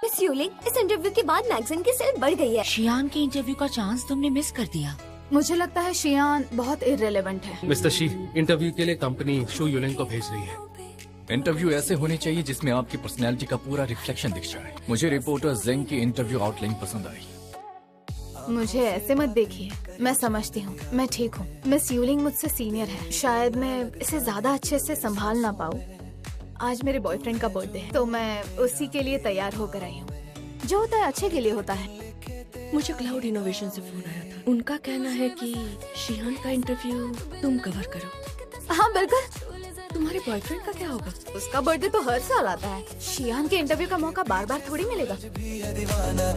Miss यूलिंग, इस interview के बाद मैगजीन की सेल बढ़ गई है। शियान के इंटरव्यू का चांस तुमने मिस कर दिया। मुझे लगता है शियान बहुत इररिलेवेंट है। मिस्टर शी, इंटरव्यू के लिए कंपनी शू यूलिंग को भेज रही है। इंटरव्यू ऐसे होने चाहिए जिसमें आपकी पर्सनैलिटी का पूरा रिफ्लेक्शन दिख जाए। मुझे रिपोर्टर जेंग की इंटरव्यू आउटलाइन पसंद आई। मुझे ऐसे मत देखिए, मैं समझती हूँ, मैं ठीक हूँ। मिस यूलिंग मुझसे सीनियर है, शायद मैं इसे ज्यादा अच्छे से संभाल ना पाऊँ। आज मेरे बॉयफ्रेंड का बर्थडे है, तो मैं उसी के लिए तैयार होकर आई हूँ। जो होता है अच्छे के लिए होता है। मुझे क्लाउड इनोवेशन से फोन आया था। उनका कहना है कि शियान का इंटरव्यू तुम कवर करो। हाँ बिल्कुल। तुम्हारे बॉयफ्रेंड का क्या होगा? उसका बर्थडे तो हर साल आता है। शियान के इंटरव्यू का मौका बार बार थोड़ी मिलेगा।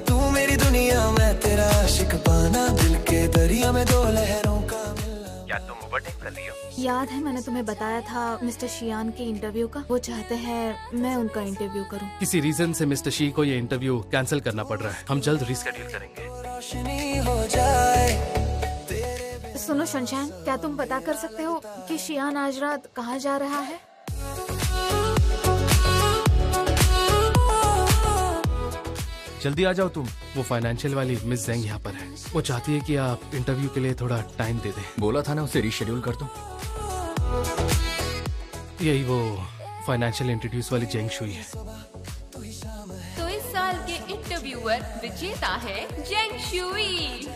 तू मेरी दुनिया में तेरा आशिक पाना, दिल के दरिया में दो लहरों का मिलना। क्या तुम ओवरटेक कर रही हो? याद है मैंने तुम्हें बताया था मिस्टर शियान के इंटरव्यू का। वो चाहते हैं मैं उनका इंटरव्यू करूं। किसी रीजन से मिस्टर शी को ये इंटरव्यू कैंसिल करना पड़ रहा है। हम जल्द रिस्केड्यूल करेंगे। रोशनी हो जाए। सुनो शनशाइन, क्या तुम पता कर सकते हो कि शियान आज रात कहाँ जा रहा है? जल्दी आ जाओ तुम। वो फाइनेंशियल वाली मिस जेंग यहाँ पर है। वो चाहती है कि आप इंटरव्यू के लिए थोड़ा टाइम दे दें। बोला था ना उसे रीशेड्यूल कर दूं। यही वो फाइनेंशियल इंट्रोड्यूस वाली जेंग शुई है। तो इस साल के इंटरव्यूअर विजेता है जेंग शुई।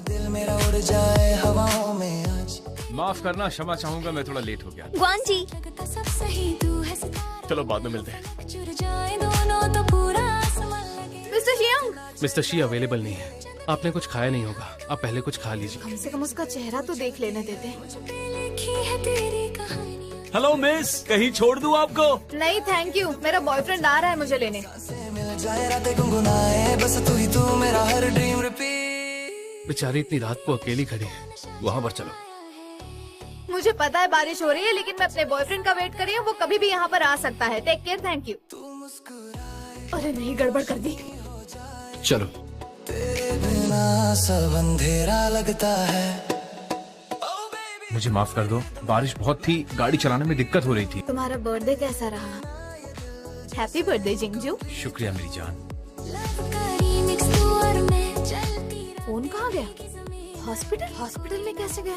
दिल मेरा उड़ जाए हवाओं में आज। माफ करना, क्षमा चाहूंगा, मैं थोड़ा लेट हो गया। ग्वान जी, चलो बाद में मिलते हैं। Mister Xiang. Mister she available नहीं है। आपने कुछ खाया नहीं होगा, आप पहले कुछ खा लीजिए। कम से कम उसका चेहरा तो देख लेने देते। हेलो मिस, कहीं छोड़ दूं आपको? नहीं थैंक यू, मेरा बॉयफ्रेंड आ रहा है मुझे लेने। मिल जाए रातें गुनगुनाए, बस तू ही तू मेरा हर ड्रीम रिपीट। बेचारी इतनी रात को अकेली खड़ी है। वहाँ पर चलो। मुझे पता है बारिश हो रही है, लेकिन मैं अपने बॉयफ्रेंड का वेट कर रही हूँ। वो कभी भी यहाँ पर आ सकता है। Take care, thank you. अरे नहीं, गड़बड़ कर दी। चलो। तेरे बिना सब अंधेरा लगता है। मुझे माफ कर दो, बारिश बहुत थी, गाड़ी चलाने में दिक्कत हो रही थी। तुम्हारा बर्थडे कैसा रहा? Happy birthday Jingzhou. शुक्रिया मेरी जान। फोन कहाँ गया? हॉस्पिटल? हॉस्पिटल में कैसे गया?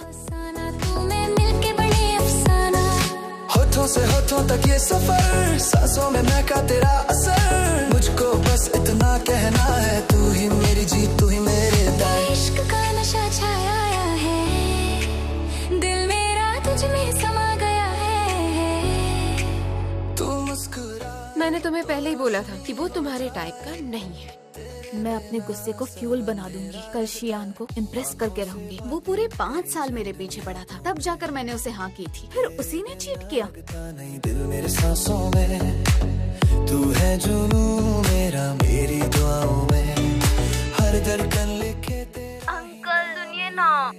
होठों से होठों तक ये सफर, सांसों में महका तेरा असर। मुझको बस इतना कहना है, तू ही मेरी जीत, तू ही मेरे दाएं। इश्क का नशा छाया है, दिल मेरा तुझ में समा गया है। तू मुस्कुरा। मैंने तुम्हें पहले ही बोला था कि वो तुम्हारे टाइप का नहीं है। मैं अपने गुस्से को फ्यूल बना दूंगी। कल शियान को इम्प्रेस करके रहूंगी। वो पूरे 5 साल मेरे पीछे पड़ा था, तब जाकर मैंने उसे हाँ की थी। फिर उसी ने चीट किया। नहीं दिल मेरे सांसों में, तू है जुनून मेरा, मेरी दुआओं में हर धड़कन लिखे तेरा। अंकल सुनिए ना।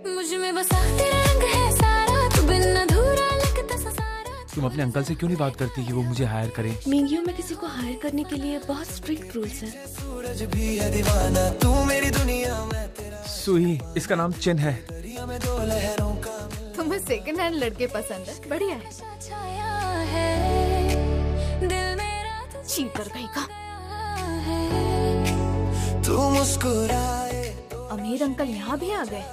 मुझ में बसा तेरा रंग है सारा, तू बिन अधूरा लगता सा सारा। तुम अपने अंकल से क्यों नहीं बात करती कि वो मुझे हायर करें? मिंगियो में किसी को हायर करने के लिए बहुत स्ट्रिक्ट रूल्स हैं। सूरज भी है दीवाना, तू मेरी दुनिया में तेरा। सुई, इसका नाम चिन है। दरिया में दो लहरों का। तुम्हें सेकंड हैंड लड़के पसंद है? बढ़िया है। छाया है, दिल मेरा चीटर कहीं का। तू मुस्कुराए। अमीर अंकल यहाँ भी आ गए।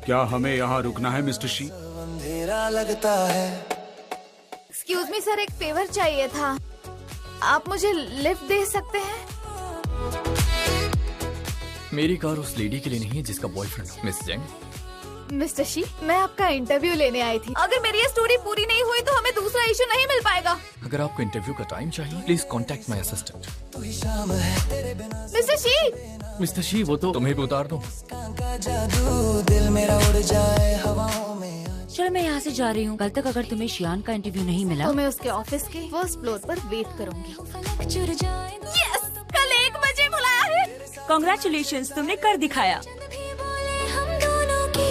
क्या हमें यहाँ रुकना है मिस्टर शी? अंधेरा लगता है। एक्सक्यूज मी सर, एक फेवर चाहिए था। आप मुझे लिफ्ट दे सकते हैं? मेरी कार उस लेडी के लिए नहीं है जिसका बॉयफ्रेंड हो, मिस जेंग। मिस्टर शी, मैं आपका इंटरव्यू लेने आई थी। अगर मेरी ये स्टोरी पूरी नहीं हुई तो हमें दूसरा इशू नहीं मिल पाएगा। अगर आपको इंटरव्यू का टाइम चाहिए, please contact my assistant. Mister she. Mister she, वो तो तुम्हें भी उतार दो। जादू दिल मेरा उड़ जाए हवाओं में। चलो मैं यहाँ से जा रही हूँ। कल तक अगर तुम्हें शियान का इंटरव्यू नहीं मिला तो मैं उसके ऑफिस के फर्स्ट फ्लोर पर वेट करूंगी। यस, कल 1 बजे बुलाया है। कांग्रेचुलेशंस, तुमने कर दिखाया।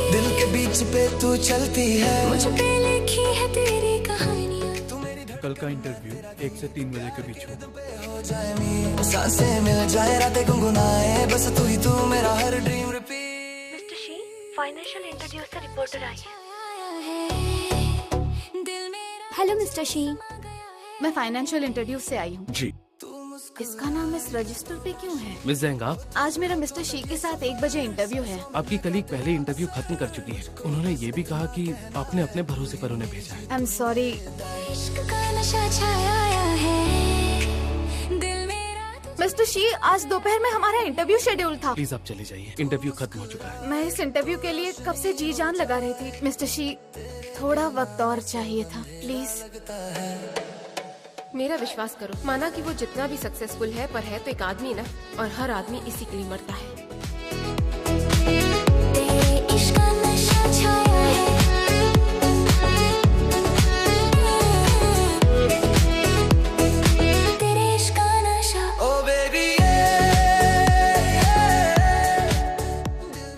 दिल के बीच पे तू चलती है, मुझ पे लिखी है तेरी कहानियाँ। कल का इंटरव्यू 1 से 3 बजे के बीच हो जाए मीर, सांसें मिल जाए रातें गुनगुनाए, बस तू ही तू मेरा her dream repeat. Mister she, financial interview से रिपोर्टर आई है। Hello mister she. मैं फाइनेंशियल इंटरव्यू से आई हूँ। जी। इसका नाम इस रजिस्टर पे क्यों है? मिस जैंग आप? आज मेरा मिस्टर शी के साथ 1 बजे इंटरव्यू है। आपकी कलीग पहले इंटरव्यू खत्म कर चुकी है। उन्होंने ये भी कहा कि आपने अपने भरोसे पर उन्हें भेजा है। I am sorry. Mister she, आज दोपहर में हमारा इंटरव्यू शेड्यूल था। प्लीज आप चले जाइए, इंटरव्यू खत्म हो चुका है। मैं इस इंटरव्यू के लिए कब से जी जान लगा रही थी। मिस्टर शी, थोड़ा वक्त और चाहिए था, प्लीज। मेरा विश्वास करो, माना कि वो जितना भी सक्सेसफुल है, पर है तो एक आदमी ना, और हर आदमी इसी के लिए मरता है।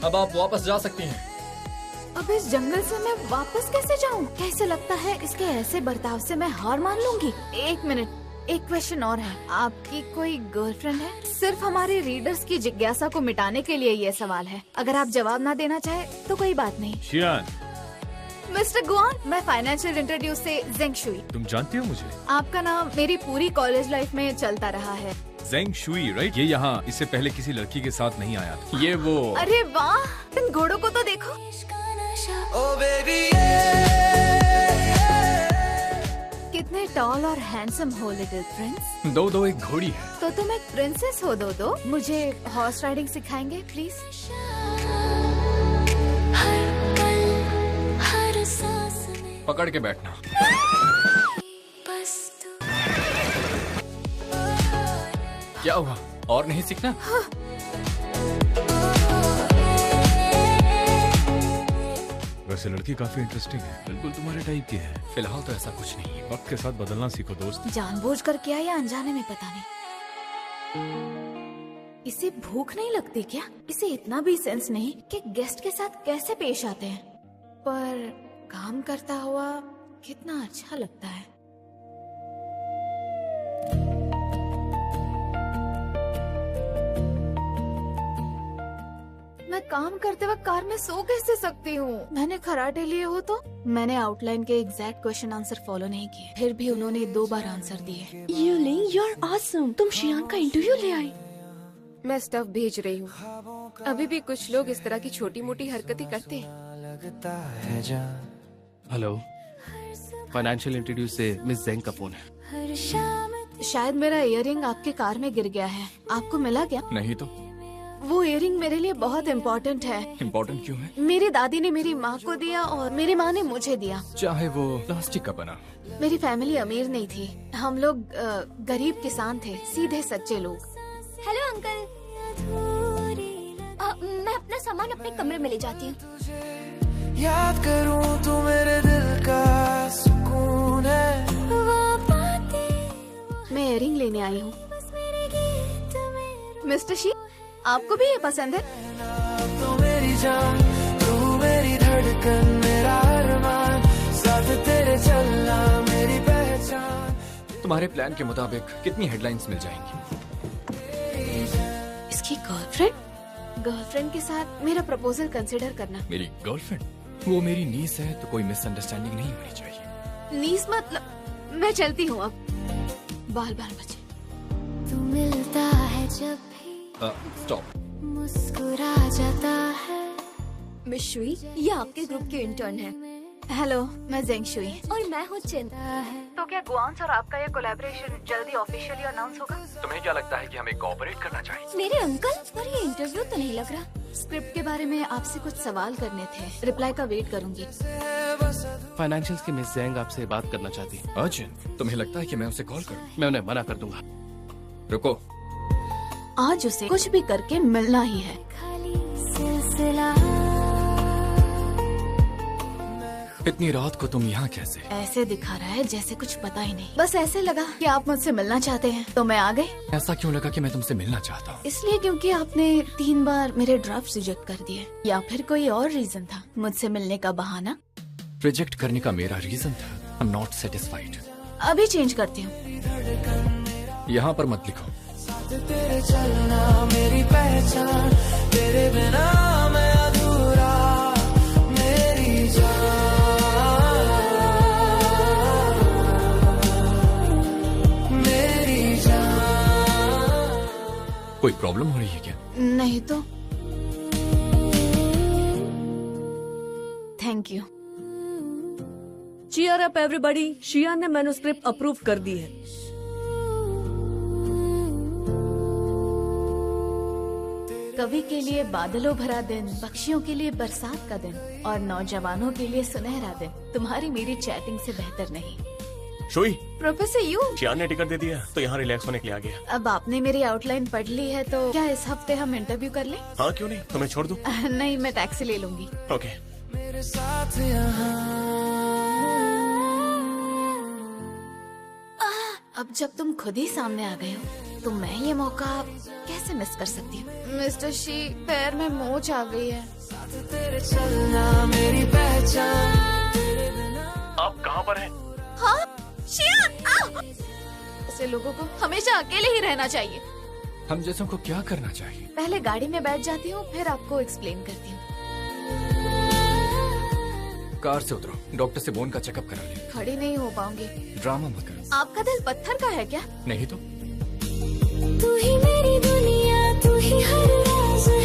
अब आप वापस जा सकती हैं। अब इस जंगल से मैं वापस कैसे जाऊं? कैसे लगता है इसके ऐसे बर्ताव से मैं हार मान लूंगी। 1 मिनट, एक क्वेश्चन और है। आपकी कोई गर्लफ्रेंड है? सिर्फ हमारे रीडर्स की जिज्ञासा को मिटाने के लिए ये सवाल है। अगर आप जवाब ना देना चाहे तो कोई बात नहीं। शियान, मिस्टर गुआन, मैं फाइनेंशियल इंट्रोड्यूस से जेंग शुई। तुम जानती हो मुझे? आपका नाम मेरी पूरी कॉलेज लाइफ में चलता रहा है। जेंग शुई, राइट? ये यहाँ इससे पहले किसी लड़की के साथ नहीं आया था। ये वो। अरे वाह, इन घोड़ों को तो देखो। कितने टॉल और हैंडसम हो लिटिल प्रिंस। दो एक घोड़ी है तो तुम एक प्रिंसेस हो। दो मुझे हॉर्स राइडिंग सिखाएंगे प्लीज? पकड़ के बैठना। क्या हुआ, और नहीं सीखना? हाँ। वैसे लड़की काफी इंटरेस्टिंग है, बिल्कुल तुम्हारे टाइप की है। फिलहाल तो ऐसा कुछ नहीं है। वक्त के साथ बदलना सीखो दोस्त। जानबूझकर किया या अनजाने में पता नहीं। इसे भूख नहीं लगती क्या? इसे इतना भी सेंस नहीं कि गेस्ट के साथ कैसे पेश आते हैं, पर काम करता हुआ कितना अच्छा लगता है। मैं काम करते वक्त कार में सो कैसे सकती हूँ? मैंने खराटे लिए हो तो? मैंने आउटलाइन के एग्जैक्ट क्वेश्चन आंसर फॉलो नहीं किए, फिर भी उन्होंने 2 बार आंसर दिए। यूलिंग, यू आर ऑसम। तुम शियान का इंटरव्यू ले आई। मैं स्टफ भेज रही हूँ। अभी भी कुछ लोग इस तरह की छोटी मोटी हरकतें करते हैं। हेलो, फाइनेंशियल इंट्रोड्यूस से मिस जेंग का फोन है। शायद मेरा इयररिंग आपके कार में गिर गया है, आपको मिला क्या? नहीं तो। वो इयररिंग मेरे लिए बहुत इम्पोर्टेंट है। इम्पोर्टेंट क्यों है? मेरी दादी ने मेरी माँ को दिया और मेरी माँ ने मुझे दिया। चाहे वो प्लास्टिक का बना। मेरी फैमिली अमीर नहीं थी, हम लोग गरीब किसान थे, सीधे सच्चे लोग। हेलो अंकल, मैं अपना सामान अपने कमरे में ले जाती हूँ। याद करूँ तू मेरे दिल का सुकून है। मैं इयररिंग लेने आई हूँ। मिस्टर शी, आपको भी ये पसंद है? तू मेरी जान, तू मेरी धड़कन, मेरा अरमान, साथ तेरे चलना मेरी पहचान। तुम्हारे प्लान के मुताबिक कितनी हेडलाइंस मिल जाएंगी? इसकी गर्लफ्रेंड के साथ मेरा प्रपोजल कंसिडर करना। मेरी गर्लफ्रेंड? वो मेरी नीस है तो कोई मिसअंडरस्टैंडिंग नहीं होनी चाहिए। नीस मतलब? मैं चलती हूँ अब, बाल बचे। तू मिलता है जब स्टॉप। मुस्कुरा जाता है। मिस शुई, ये आपके ग्रुप के इंटर्न है। हेलो, मैं जेंग शुई और मैं हूँ चिन। तो क्या गुआन्स और आपका ये कोलैबोरेशन जल्दी ऑफिशियली अनाउंस होगा? तुम्हें क्या लगता है कि हमें कोऑपरेट करना चाहिए? मेरे अंकल, पर ये इंटरव्यू तो नहीं लग रहा। स्क्रिप्ट के बारे में आपसे कुछ सवाल करने थे, रिप्लाई का वेट करूंगी। फाइनेंशियल्स की मिस जेंग आपसे बात करना चाहती है। अर्जुन, तुम्हें लगता है कि मैं उसे कॉल करूं? मैं उन्हें मना कर दूंगा। रुको, आज उसे कुछ भी करके मिलना ही है। खाली सिलसिला। इतनी रात को तुम यहाँ कैसे? ऐसे दिखा रहा है जैसे कुछ पता ही नहीं। बस ऐसे लगा कि आप मुझसे मिलना चाहते हैं तो मैं आ गई। ऐसा क्यों लगा कि मैं तुमसे मिलना चाहता हूँ? इसलिए क्योंकि आपने 3 बार मेरे ड्राफ्ट रिजेक्ट कर दिए, या फिर कोई और रीजन था? मुझसे मिलने का बहाना? रिजेक्ट करने का मेरा रीजन था, आई एम नॉट सेटिस्फाइड। अभी चेंज करती हूँ। यहाँ पर मत लिखो। तेरे चलना मेरी पहचान, तेरे बिना मैं अधूरा, मेरी जान, मेरी जान। कोई प्रॉब्लम हो रही है क्या? नहीं तो। Thank you. Cheer up everybody, शियान ने मैन्युस्क्रिप्ट अप्रूव कर दी है। कवि के लिए बादलों भरा दिन, पक्षियों के लिए बरसात का दिन और नौजवानों के लिए सुनहरा दिन तुम्हारी मेरी चैटिंग से बेहतर नहीं। शुई, प्रोफेसर यू, शियान ने टिकट दे दिया तो यहाँ रिलैक्स होने के लिए आ गया। अब आपने मेरी आउटलाइन पढ़ ली है तो क्या इस हफ्ते हम इंटरव्यू कर लें? हाँ क्यों नहीं, तुम्हें छोड़ दूं? नहीं, मैं टैक्सी ले लूंगी। ओके। मेरे साथ यहाँ अब जब तुम खुद ही सामने आ गए हो तो मैं ये मौका कैसे मिस कर सकती हूँ? मिस्टर शी, पैर में मोच आ गई है। तेरे चलना मेरी पहचान। आप कहाँ पर हैं? हाँ, शियान, ऐसे लोगों को हमेशा अकेले ही रहना चाहिए। हम जैसों को क्या करना चाहिए? पहले गाड़ी में बैठ जाती हूँ, फिर आपको एक्सप्लेन करती हूँ। कार से उतरो, डॉक्टर से बोन का चेकअप करा ले। खड़ी नहीं हो पाऊंगी। ड्रामा मत करो। आपका दिल पत्थर का है क्या? नहीं तो। तू ही मेरी दुनिया, तू ही हर राज है।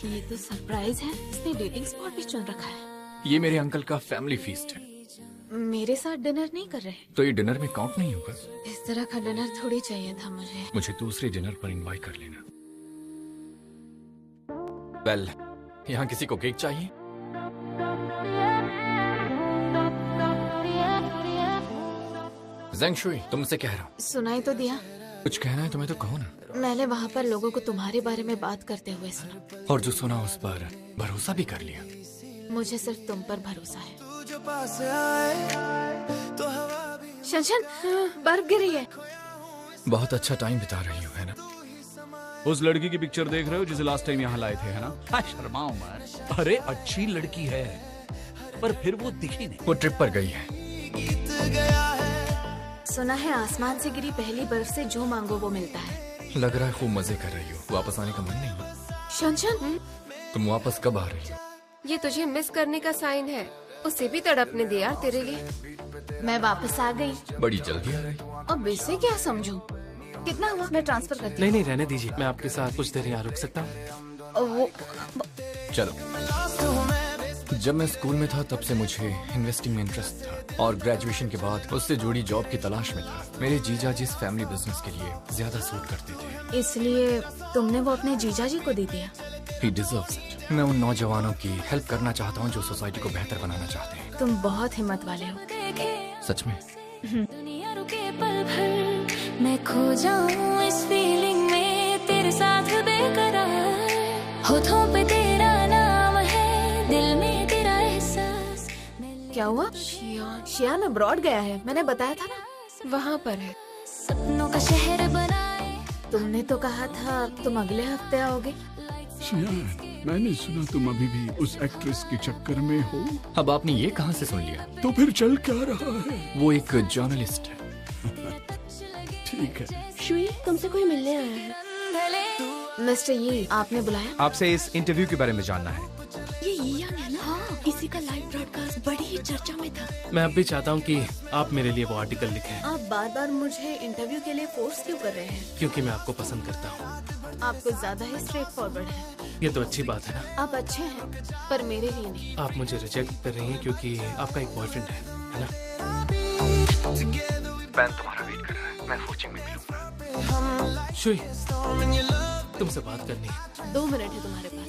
ये तो सरप्राइज है। इसने डेटिंग स्पॉट भी चुन रखा है। ये मेरे अंकल का फैमिली फीस्ट है। मेरे साथ डिनर नहीं कर रहे? तो ये डिनर में काउंट नहीं होगा। इस तरह का डिनर थोड़ी चाहिए था मुझे। मुझे दूसरे डिनर पर इनवाइट कर लेना। वेल, यहाँ किसी को केक चाहिए? ज़ेंग शुई, तुमसे कह रहा हूँ। सुनाई तो दिया। कुछ कहना है तुम्हें तो कहो ना। मैंने वहाँ पर लोगों को तुम्हारे बारे में बात करते हुए सुना। और जो सुना उस पर भरोसा भी कर लिया। मुझे सिर्फ तुम पर भरोसा है। तू जो पास आए तो हवा भी। शनशन, बर्फ गिरी है। बहुत अच्छा टाइम बिता रही हो, है ना? उस लड़की की पिक्चर देख रहे हो जिसे लास्ट टाइम यहाँ लाए थे, है ना? शर्माओ मत। अरे अच्छी लड़की है, पर फिर वो दिखी नहीं। वो ट्रिप पर गई है। गीत गया है। सुना है आसमान से गिरी पहली बर्फ से जो मांगो वो मिलता है। लग रहा है खूब मजे कर रही हो। वापस आने का मन नहीं है? शनशन, तुम वापस कब आ रही हो? ये तुझे मिस करने का साइन है। उसे भी तड़पने दे यार तेरे लिए। मैं वापस आ गई। बड़ी जल्दी आ गई। अब इसे क्या समझूं? कितना हुआ? मैं ट्रांसफर करती हूँ। नहीं, रहने दीजिए। मैं आपके साथ कुछ देर यहाँ रुक सकता हूँ। वो चलो। जब मैं स्कूल में था तब से मुझे इन्वेस्टिंग में इंटरेस्ट था और ग्रेजुएशन के बाद उससे जुड़ी जॉब की तलाश में था। मेरे जीजा जी इस फैमिली बिजनेस के लिए ज्यादा सूट करते थे। इसलिए तुमने वो अपने जीजा जी को दे दिया? He deserves it। मैं उन नौजवानों की हेल्प करना चाहता हूँ जो सोसाइटी को बेहतर बनाना चाहते हैं। तुम बहुत हिम्मत वाले हो। सच में। दुनिया रुके पल भर, मैं खो जाऊं इस फीलिंग में तेरे साथ बेकरार। होठों पे तेरा नाम है, दिल में तेरा एहसास। क्या हुआ? शियान अब्रॉड गया है, मैंने बताया था ना। वहाँ पर है। सपनों का शहर बनाए। तुमने तो कहा था तुम अगले हफ्ते आओगे। शियान, मैंने सुना तुम अभी भी उस एक्ट्रेस के चक्कर में हो। अब आपने ये कहाँ से सुन लिया? तो फिर चल क्या रहा है? वो एक जर्नलिस्ट है। ठीक है। शुई, तुमसे कोई मिलने आया है। मिस्टर ये आपने बुलाया? आपसे इस इंटरव्यू के बारे में जानना है। ये यंग है ना? हाँ। इसी का लाइव ब्रॉडकास्ट बड़ी ही चर्चा में था। मैं अब भी चाहता हूँ कि आप मेरे लिए वो आर्टिकल लिखें। आप बार बार मुझे इंटरव्यू के लिए फोर्स क्यों कर रहे हैं? क्योंकि मैं आपको पसंद करता हूँ। आप कुछ ज्यादा ही स्ट्रेट फॉरवर्ड है। ये तो अच्छी बात है ना? आप अच्छे हैं, पर मेरे लिए नहीं। आप मुझे रिजेक्ट कर रही हैं क्योंकि आपका एक बॉयफ्रेंड है ना? बैन तुम्हारा वेट कर रहा है। मैं कोचिंग में मिलूंगा। शुई, तुमसे बात करनी है। 2 मिनट है तुम्हारे पास।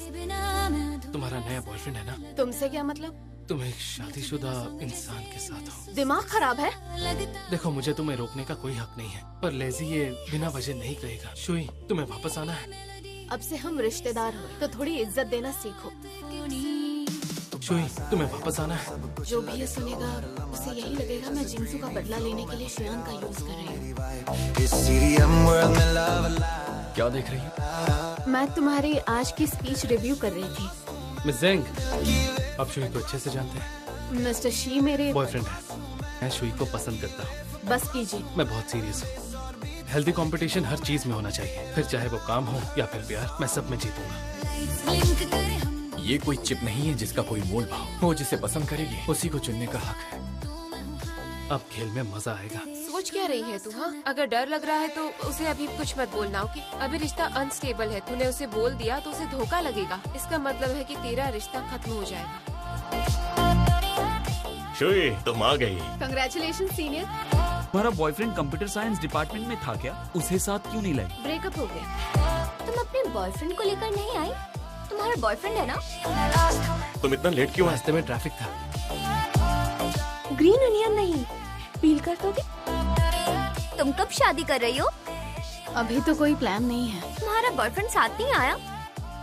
तुम्हारा नया बॉयफ्रेंड है ना? तुमसे क्या मतलब? तुम एक शादीशुदा इंसान के साथ हो। दिमाग खराब है? देखो, मुझे तुम्हें रोकने का कोई हक नहीं है, पर लेजी ये बिना वजह नहीं कहेगा। शुई, तुम्हें वापस आना है। अब से हम रिश्तेदार हो तो थोड़ी इज्जत देना सीखो। शुई, तुम्हें वापस आना है। जो भी ये सुनेगा उसे यही लगेगा मैं जिंसू का बदला लेने के लिए शियान का यूज कर रही हूँ। क्या देख रही हो? मैं तुम्हारी आज की स्पीच रिव्यू कर रही थी। मिस ज़ेंग, आप शुई को अच्छे से जानते हैं। मिस्टर शी मेरे बॉयफ्रेंड है। मैं शुई को पसंद करता हूँ। बस कीजिए। मैं बहुत सीरियस हूँ। हेल्दी कंपटीशन हर चीज में होना चाहिए, फिर चाहे वो काम हो या फिर प्यार, मैं सब में जीतूंगा। ये कोई चिप नहीं है जिसका कोई मोल भाव। वो जिसे पसंद करेगी उसी को चुनने का हक है। अब खेल में मजा आएगा। सोच क्या रही है तू? हाँ, अगर डर लग रहा है तो उसे अभी कुछ मत बोलना, ओके? अभी रिश्ता अनस्टेबल है, तूने उसे बोल दिया तो उसे धोखा लगेगा। इसका मतलब है कि तेरा रिश्ता खत्म हो जाएगा। शुई, तुम आ गई। Congratulation senior. तुम्हारा बॉयफ्रेंड कंप्यूटर साइंस डिपार्टमेंट में था क्या? उसे साथ क्यों नहीं लाई? ब्रेकअप हो गया। तुम अपने बॉयफ्रेंड को लेकर नहीं आई? तुम्हारा बॉयफ्रेंड है ना? तुम इतना लेट क्यों? रास्ते में ट्रैफिक था। ग्रीन अनियन नहीं, पील कर दोगे? तुम कब शादी कर रही हो? अभी तो कोई प्लान नहीं है। तुम्हारा बॉयफ्रेंड साथ नहीं आया?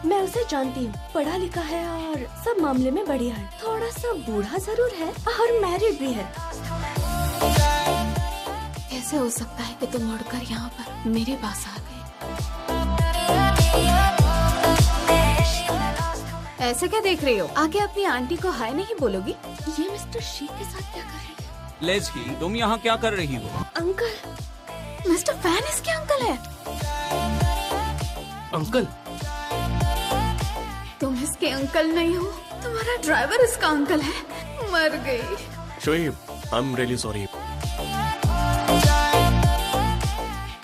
मैं उसे जानती हूँ, पढ़ा लिखा है और सब मामले में बढ़िया है। थोड़ा सा बूढ़ा जरूर है और मैरिड भी है। कैसे हो सकता है कि तुम उड़कर यहाँ पर मेरे पास आ गए? ऐसे क्या देख रही हो? आगे अपनी आंटी को हाय नहीं बोलोगी? ये मिस्टर शी के साथ क्या कर रही है? लेस्ली, तुम यहाँ क्या कर रही हो? अंकल, मिस्टर फैन इसके अंकल है। अंकल? तुम इसके अंकल नहीं हो, तुम्हारा ड्राइवर इसका अंकल है। मर गई। Shuey, I am really sorry.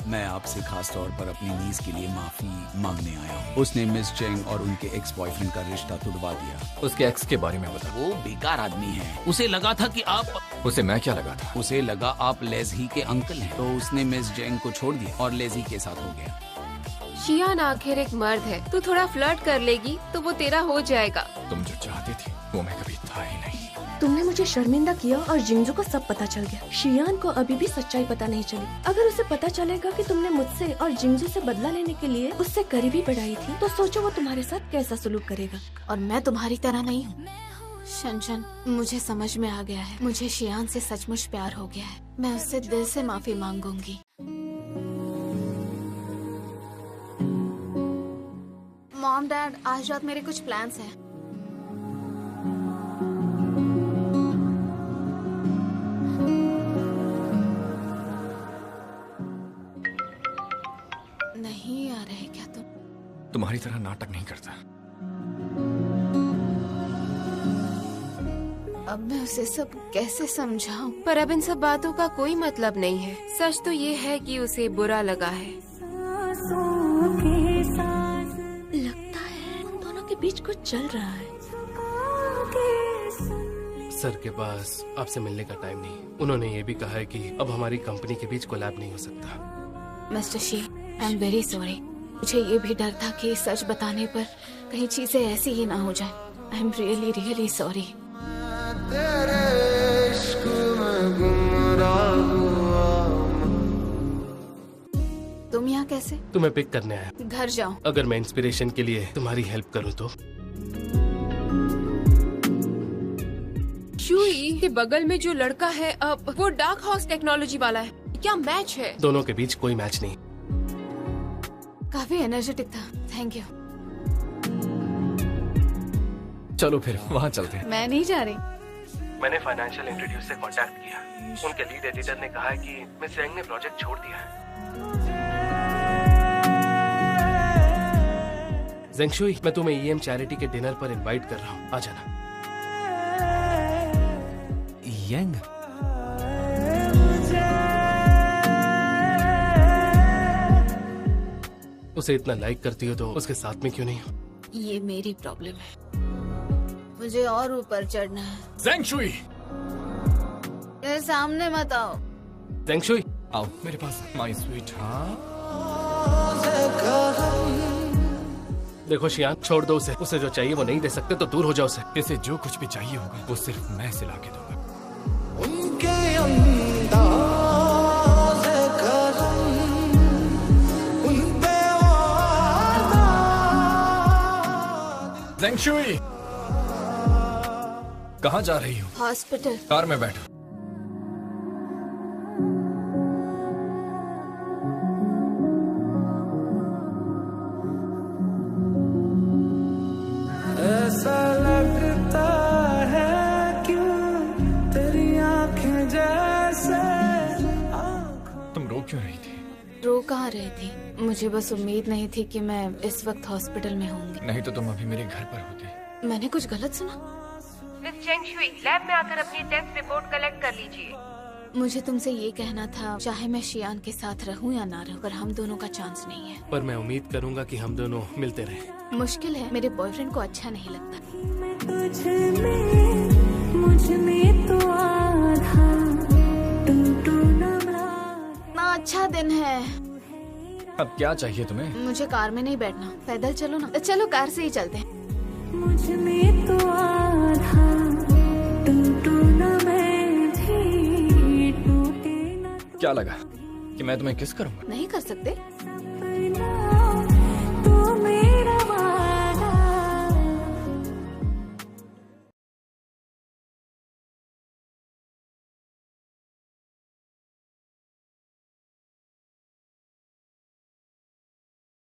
मैं आपसे खास तौर पर अपनी नीस के लिए माफी मांगने आया हूँ। उसने मिस चेंग और उनके एक्स बॉयफ्रेंड का रिश्ता तुड़वा दिया। उसके एक्स के बारे में बता। वो बेकार आदमी है। उसे लगा था कि आप उसे मैं क्या लगा था? उसे लगा आप लेज़ी के अंकल हैं, तो उसने मिस जेंग को छोड़ दिया और लेज़ी के साथ हो गया। शियान आखिर एक मर्द है, तू थोड़ा फ्लर्ट कर लेगी तो वो तेरा हो जाएगा। तुम जो चाहती थी वो मैं कभी था ही नहीं। तुमने मुझे शर्मिंदा किया और जिंजू को सब पता चल गया। शियान को अभी भी सच्चाई पता नहीं चली। अगर उसे पता चलेगा कि तुमने मुझसे और जिंजू से बदला लेने के लिए उससे करीबी बढ़ाई थी, तो सोचो वो तुम्हारे साथ कैसा सलूक करेगा। और मैं तुम्हारी तरह नहीं हूँ। शनशन, मुझे समझ में आ गया है, मुझे शियान से सचमुच प्यार हो गया है। मैं उससे दिल से माफी मांगूंगी। मॉम डैड, आज रात मेरे कुछ प्लान्स हैं। नहीं आ रहे क्या तुम? तुम्हारी तरह नाटक नहीं करता। अब मैं उसे सब कैसे समझाऊं? पर अब इन सब बातों का कोई मतलब नहीं है। सच तो ये है कि उसे बुरा लगा है। लगता है उन दोनों के बीच कुछ चल रहा है। सर के पास आपसे मिलने का टाइम नहीं। उन्होंने ये भी कहा है कि अब हमारी कंपनी के बीच कोलैब नहीं हो सकता। Mister she, I am very sorry. मुझे ये भी डर था कि सच बताने पर कहीं चीजें ऐसी ही ना हो जाए। I am really really sorry. तुम यहाँ कैसे? तुम्हें पिक करने आया। घर जाओ। अगर मैं इंस्पिरेशन के लिए तुम्हारी हेल्प करूँ तो? शुई के बगल में जो लड़का है अब वो डार्क हाउस टेक्नोलॉजी वाला है। क्या मैच है? दोनों के बीच कोई मैच नहीं। काफी एनर्जेटिक था। Thank you. चलो फिर वहाँ चलते हैं। मैं नहीं जा रही। मैंने फाइनेंशियल इंट्रोड्यूस से कांटेक्ट किया। उनके लीड एडिटर ने कहा है कि मिस जेंग ने प्रोजेक्ट छोड़ दिया है। जेंगशुई, मैं तुम्हें ईएम चैरिटी के डिनर पर इनवाइट कर रहा हूँ, आ जाना। यंग? उसे इतना लाइक करती हो तो उसके साथ में क्यों नहीं हो? ये मेरी प्रॉब्लम है। मुझे और ऊपर चढ़ना है। जेंगशुई, ये सामने मत आओ। जेंगशुई, आओ मेरे पास। My sweet. देखो शियान, छोड़ दो उसे। उसे जो चाहिए वो नहीं दे सकते तो दूर हो जाओ उसे। इसे जो कुछ भी चाहिए होगा वो सिर्फ मैं से ला के दूंगा। जेंगशुई, कहाँ जा रही हो? हॉस्पिटल। कार में बैठो। ऐसा लगता है क्यों तेरी आंखें जैसे। तुम रो क्यों रही थी? रो कहाँ रही थी? मुझे बस उम्मीद नहीं थी कि मैं इस वक्त हॉस्पिटल में होंगी। नहीं तो तुम अभी मेरे घर पर होती। मैंने कुछ गलत सुना? मिस जेंगशुई, लैब में आकर अपनी टेस्ट रिपोर्ट कलेक्ट कर लीजिए। मुझे तुमसे ये कहना था, चाहे मैं शियान के साथ रहूं या ना रहूं, पर हम दोनों का चांस नहीं है। पर मैं उम्मीद करूंगा कि हम दोनों मिलते रहें। मुश्किल है, मेरे बॉयफ्रेंड को अच्छा नहीं लगता। ना अच्छा दिन है। अब क्या चाहिए तुम्हें? मुझे कार में नहीं बैठना, पैदल चलो ना। चलो कार से ही चलते हैं। क्या लगा कि मैं तुम्हें किस करूंगा? नहीं कर सकते?